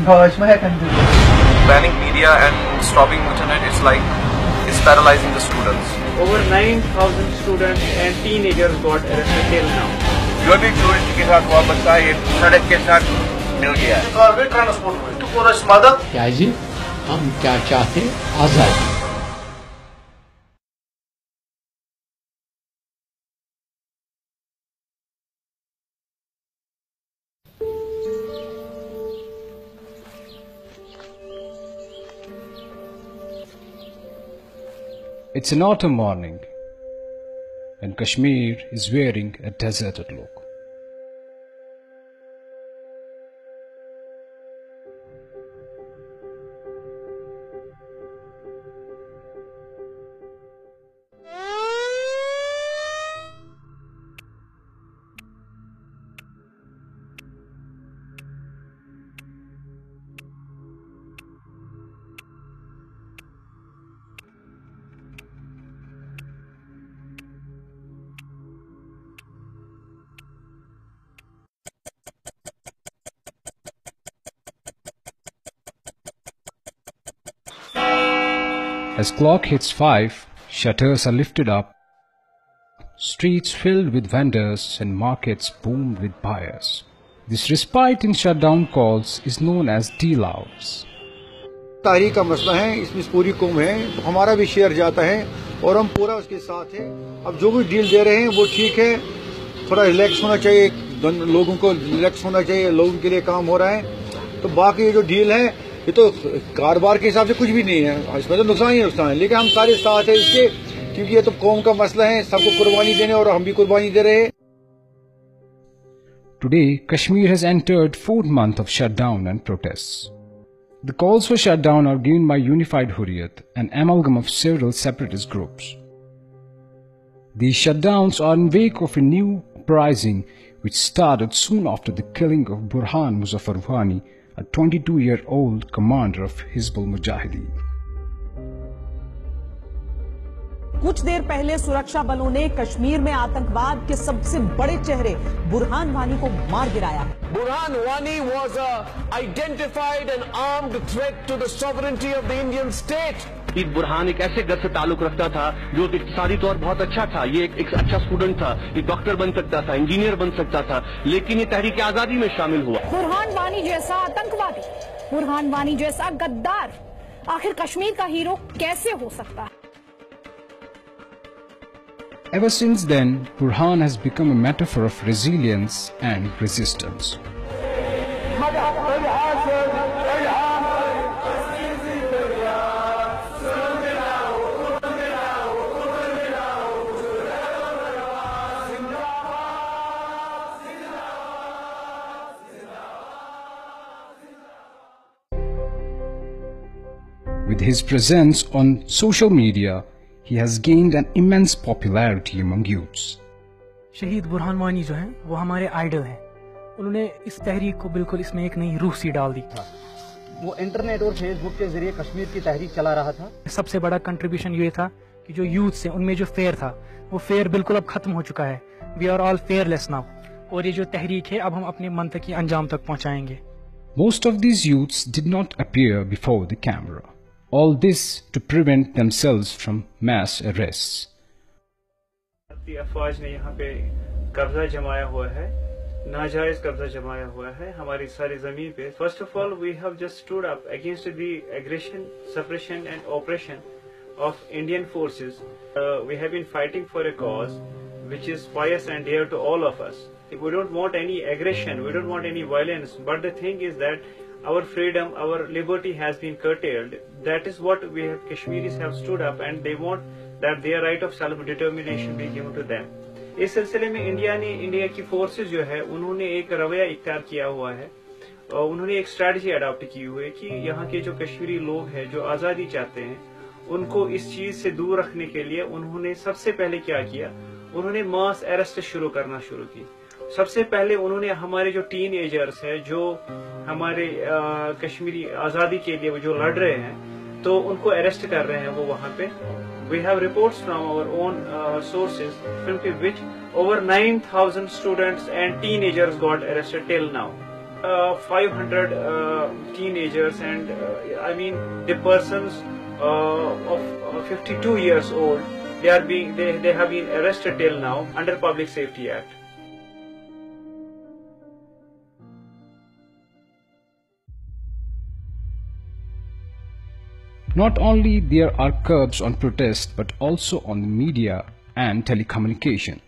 Banning media and stopping internet is like it's paralyzing the students. Over 9,000 students and teenagers got arrested till now. जो भी tourist के साथ वापस आए सड़क के साथ मिल गया है। ट्रांसपोर्ट टू पूरा मदद क्या जी हम क्या चाहते आजादी। It's an autumn morning, and Kashmir is wearing a deserted look. As clock hits 5, shutters are lifted up, streets filled with vendors and markets boomed with buyers. This respite in shutdown calls is known as deal hours. तारीख का मसला है, इसमें पूरी कौम है, तो हमारा भी शेयर जाता है और हम पूरा उसके साथ हैं। अब जो भी डील दे रहे हैं वो ठीक है, थोड़ा रिलैक्स होना चाहिए, लोगों को रिलैक्स होना चाहिए, लोगों के लिए काम हो रहा है। तो बाकी जो डील है ये तो कारोबार के हिसाब से कुछ भी नहीं है, इसमें तो नुकसान ही नुकसान है, लेकिन हम सारे साथ हैं इसके, क्योंकि ये तो कौम का मसला है, सबको कुर्बानी देने और हम भी कुर्बानी दे रहे हैं। Today, Kashmir has entered 4th month of shutdown and protests. The calls for shutdown are given by Unified Hurriyat, an amalgam of several separatist groups. These shutdowns are in wake of a new uprising which started soon after the killing of Burhan Muzaffar Wani, a 22-year-old commander of Hizbul Mujahideen. कुछ देर पहले सुरक्षा बलों ने कश्मीर में आतंकवाद के सबसे बड़े चेहरे बुरहान वानी को मार गिराया। Burhan Wani was a identified and armed threat to the sovereignty of the Indian state. Burhan एक ऐसे घर से ताल्लुक रखता था जो इक्तिसादी तौर बहुत अच्छा था, ये एक अच्छा स्टूडेंट था, ये डॉक्टर बन सकता था, इंजीनियर बन सकता था, लेकिन ये तहरीक आजादी में शामिल हुआ। बुरहान वानी जैसा आतंकवादी, बुरहान वानी जैसा गद्दार आखिर कश्मीर का हीरो कैसे हो सकता है? Ever since then, Burhan has become a metaphor of resilience and resistance. With his presence on social media, he has gained an immense popularity among youths. शहीद बुरहान वानी जो हैं वो हमारे आइडल हैं। उन्होंने इस तहरीक को बिल्कुल इसमें एक नई रूह सी डाल दी था। वो इंटरनेट और फेसबुक के जरिए कश्मीर की तहरीक चला रहा था। सबसे बड़ा कंट्रीब्यूशन ये था कि जो यूथ से उनमें जो फेयर था वो फेयर बिल्कुल अब खत्म हो चुका है। We are all fearless now. और ये जो तहरीक है अब हम अपने मंतकी अंजाम तक पहुंचाएंगे। Most of these youths did not appear before the camera. All this to prevent themselves from mass arrests. अफवाज ने यहाँ पे कब्जा जमाया हुआ है, नाजायज कब्जा जमाया हुआ है हमारी सारी जमीन पे। First of all, we have just stood up against the aggression, suppression and oppression of Indian forces. We have been fighting for a cause which is pious and dear to all of us. We don't want any aggression, we don't want any violence, but the thing is that our freedom, our liberty has been curtailed. That is what we have, Kashmiris have stood up and they want that their right of self-determination be given to them. इस सिलसिले में India की forces जो है उन्होंने एक रवैया इख्तियार किया हुआ है और उन्होंने एक स्ट्रैटेजी अडॉप्ट की हुई है कि यहाँ के जो कश्मीरी लोग हैं जो आज़ादी चाहते हैं उनको इस चीज से दूर रखने के लिए उन्होंने सबसे पहले क्या किया, उन्होंने मास अरेस्ट शुरू करना शुरू की। सबसे पहले उन्होंने हमारे जो टीन एजर्स है जो हमारे कश्मीरी आज़ादी के लिए जो लड़ रहे हैं तो उनको अरेस्ट कर रहे हैं वो वहाँ पे। We have reports from our own sources from which over 9,000 students and teenagers got arrested till now. 500 teenagers, and I mean the persons of 52 years old, they have been arrested till now under Public Safety Act. Not only there are curbs on protest, but also on the media and telecommunication.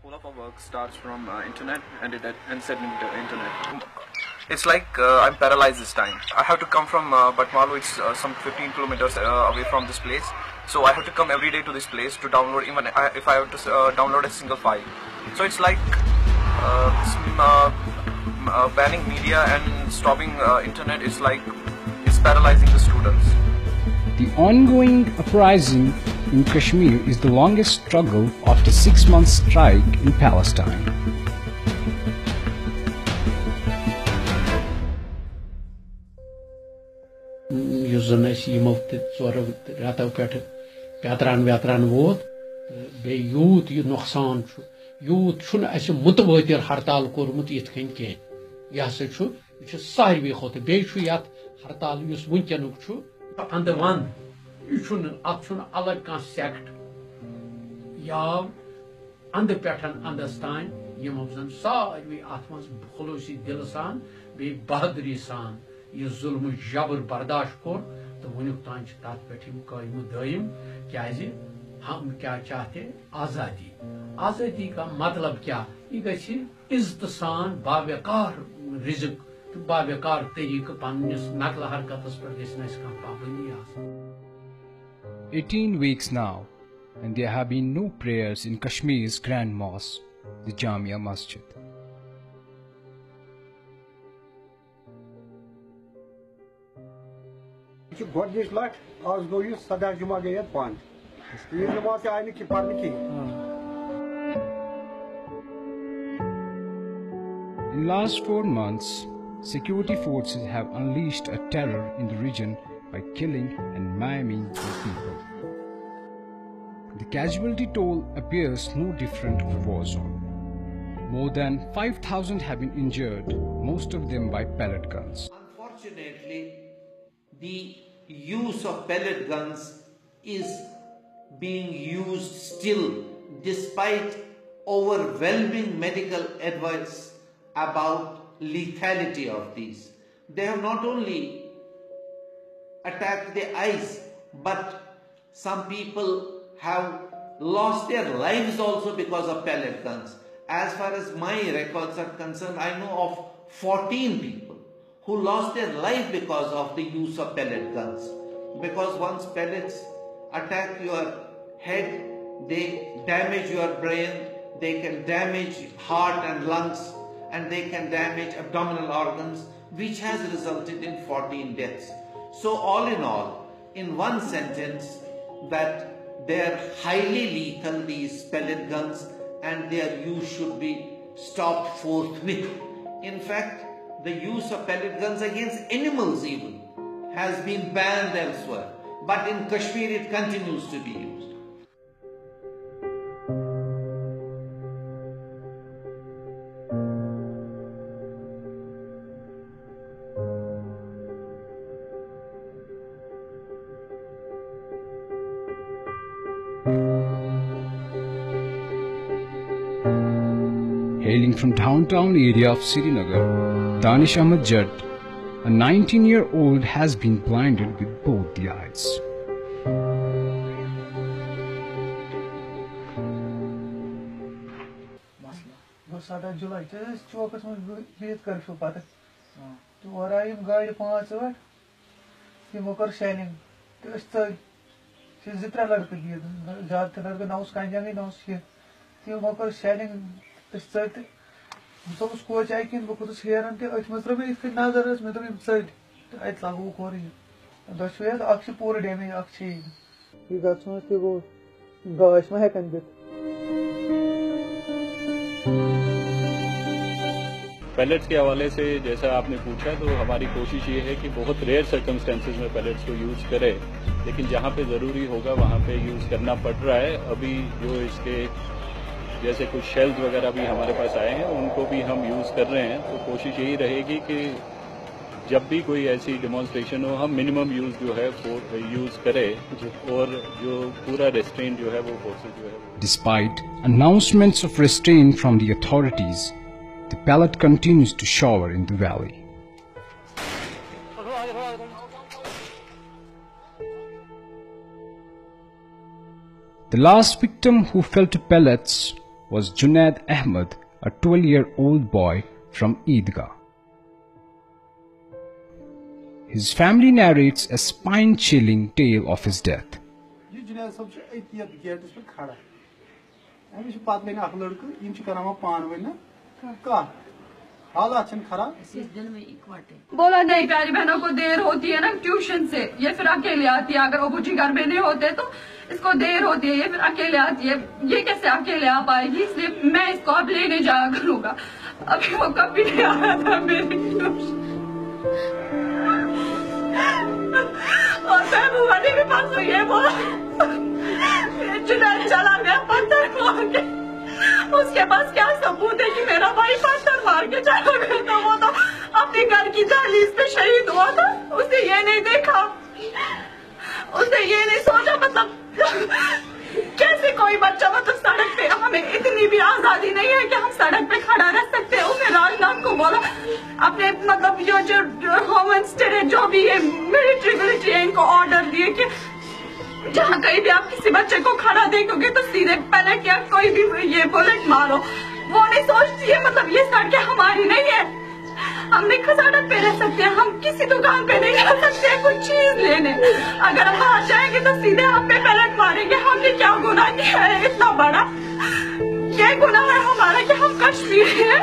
All of our work starts from internet and it ends at internet. It's like I'm paralyzed this time. I have to come from Batmalu. It's some 15 kilometers away from this place. So I have to come every day to this place to download, even if I have to download a single file. So it's like banning media and stopping internet is like it's paralyzing the students. The ongoing uprising in Kashmir is the longest struggle after 6-month strike in Palestine. यूथ अस मुतवातिर हड़ताल कोरमुत इत कन कह यह सारवी खोत बे हड़ताल वनक अंद वन यह अलग कह सेक्ट या अंद पे अंदस तान यमो जन सारवी अत मज खलूसी दिल सान बे बहादुरी सान यह जुल्म जबर बर्दाश्त कोर तो वनुक तान तथ पे कायम दायम क्या हम क्या चाहते आज़ादी आज़ादी का मतलब क्या यह गछि इज्जत सान बाव्यकार रिज़्क तो बाव्यकार तरीक़ पन्निस नकल हरकतस पर गछि कह पाबंदी आसन 18 weeks now, and there have been no prayers in Kashmir's Grand Mosque, the Jamia Masjid. God's luck, as go you Sada Juma Gayat Pond. In the last 4 months, security forces have unleashed a terror in the region by killing and maiming the people. The casualty toll appears no different of a war zone. More than 5,000 have been injured, most of them by pellet guns. Unfortunately, the use of pellet guns is being used still despite overwhelming medical advice about lethality of these. They have not only attacked the eyes, but some people have lost their lives also because of pellet guns. As far as my records are concerned, I know of 14 people who lost their life because of the use of pellet guns. Because once pellets attack your head, they damage your brain, they can damage heart and lungs, and they can damage abdominal organs, which has resulted in 14 deaths. So all in all, in one sentence, that they are highly lethal, these pellet guns, and their use should be stopped forthwith. In fact, the use of pellet guns against animals even has been banned elsewhere, but in Kashmir it continues to be used. Hailing from downtown area of Srinagar, Danish Ahmed Jatt, a 19-year-old has been blinded with both the eyes. Sada July, just chokers में बीत कर show पाते, तो और आई गाड़ी 5-8, ये Mokar shining, तो इस तरह से जितना लड़के किए, ज़्यादा लड़के ना उस कांच जाएंगे ना उसके, तो मोकर शाइनिंग इस तरह तो उसको चाहिए कि वो कुछ हेरन थे, इस मतलब में इसके नज़र है, इसमें तो भी साइड, तो ऐसा लागू हो रही है, तो शुरू है अक्सर पूरे डैमेज अक्सर, ये गाँव में तो वो गाँव में है कंजर पैलेट्स के हवाले से जैसा आपने पूछा, तो हमारी कोशिश ये है कि बहुत रेयर सर्कमस्टेंसेज में पैलेट्स को यूज़ करें, लेकिन जहाँ पे ज़रूरी होगा वहाँ पे यूज़ करना पड़ रहा है। अभी जो इसके जैसे कुछ शेल्स वगैरह भी हमारे पास आए हैं, उनको भी हम यूज़ कर रहे हैं। तो कोशिश यही रहेगी कि जब भी कोई ऐसी डेमोन्स्ट्रेशन हो, हम मिनिमम यूज़ जो है वो यूज़ करें और जो पूरा रेस्ट्रेंट जो है वो फोर्सेस जो है। Despite announcements of restraint from the authorities, the pellet continues to shower in the valley. The last victim who fell to pellets was Junaid Ahmed, a 12-year-old boy from Eidgah. His family narrates a spine-chilling tale of his death. बोला नहीं, प्यारी बहनों को देर होती है ना tuition से, ये फिर अकेले आती है। अगर अबूजी घर में नहीं होते तो इसको देर होती है, ये फिर अकेले आती है। ये कैसे अकेले आ पाएगी, इसलिए मैं इसको अब लेने जाया करूँगा। अभी वो कभी नहीं आया था मेरी ट्यूशन। और महबूबानी के पास तो ये बोला जुनैद चला गया पत्थर मार के। उसके पास क्या सबूत है कि मेरा भाई पत्थर मार के चला गया था? वो तो अपने घर की दहलीज पे शहीद हुआ था। उसने ये नहीं देखा, उसने ये नहीं सोचा, मतलब कैसे कोई बच्चा, मतलब सड़क पे, हमें इतनी भी आजादी नहीं है कि हम सड़क पे खड़ा रह सकते हैं। उसने राजनाथ को बोला अपने, मतलब जो होम मिनिस्टर जो भी है, मिलिट्री है, इनको ऑर्डर दिए कि जहाँ कहीं भी आप किसी बच्चे को खड़ा देखोगे तो सीधे पैलेट या कोई भी ये बुलेट मारो। वो नहीं सोचती है, मतलब ये सड़कें हमारी नहीं है, हम नहीं सड़क पे रह सकते हैं, हम किसी दुकान पे नहीं जा सकते हैं कोई चीज लेने। अगर हम बाहर जाएंगे तो सीधे हम पे पैलेट मारेंगे। हमने क्या गुनाह किया है इतना बड़ा? क्या गुनाह है हमारा कि हम कश्मीरी हैं?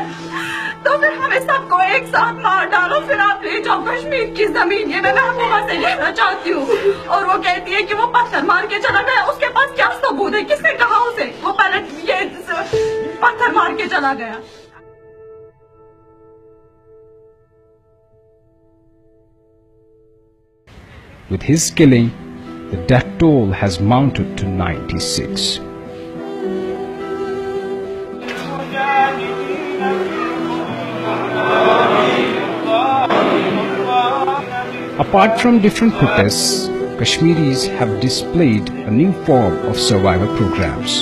तो फिर हमें सबको एक साथ मार डालो, फिर आप ले जाओ कश्मीर की जमीन। ये मैं महबूबा से कहना चाहती हूँ। और वो कहती है कि वो पत्थर मार के चला गया। उसके पास क्या सबूत है? किसने कहा उसे वो पैलेट ये पत्थर मार के चला गया? With his killing, the death toll has mounted to 96. Apart from different protests, Kashmiris have displayed a new form of survival programs.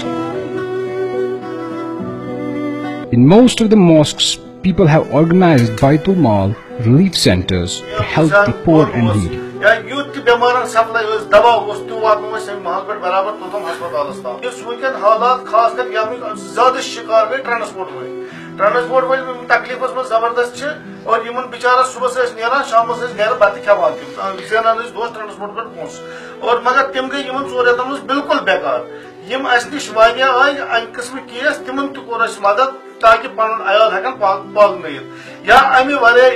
In most of the mosques, people have organized Baitul Mal relief centers to help the poor and needy. या youth बेमारन supply दवा वस्तु वातन महल पे बराबर तोतम अस्पताल तक। इस वुनकन हालात खास कर ज्यादा शिकार गई ट्रांसपोर्ट वाले तकलीफ में जबरदस्त और इन बिचारा सुबह नीरान शाम घर बत खेवान जेनान दोस्त ट्रांसपोर्ट पे पोस और मगर तम गई इन 4 रेतन बिल्कुल बेकार। यम नश आय अमि किस्म केस तिमन तोर मदद ताकि पन अयाल हेकन पालनयत या अमि वरे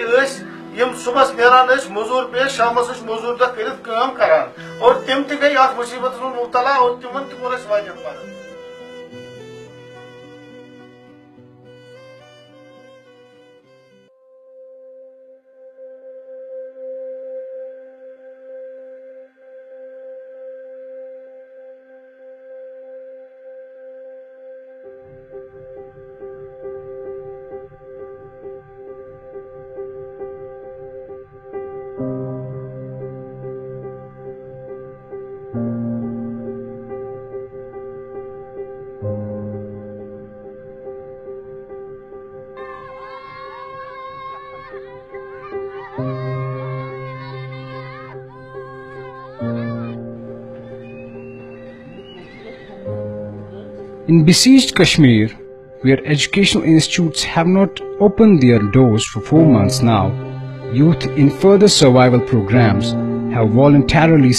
यम सुबह नीरान मजूर पे शाम मजूर दह कर और तम गई अत मुसीबत में मुबतला और तिमन तोर मदद। In besieged Kashmir, where educational institutes have not opened their doors for 4 months now, youth in further survival programs have voluntarily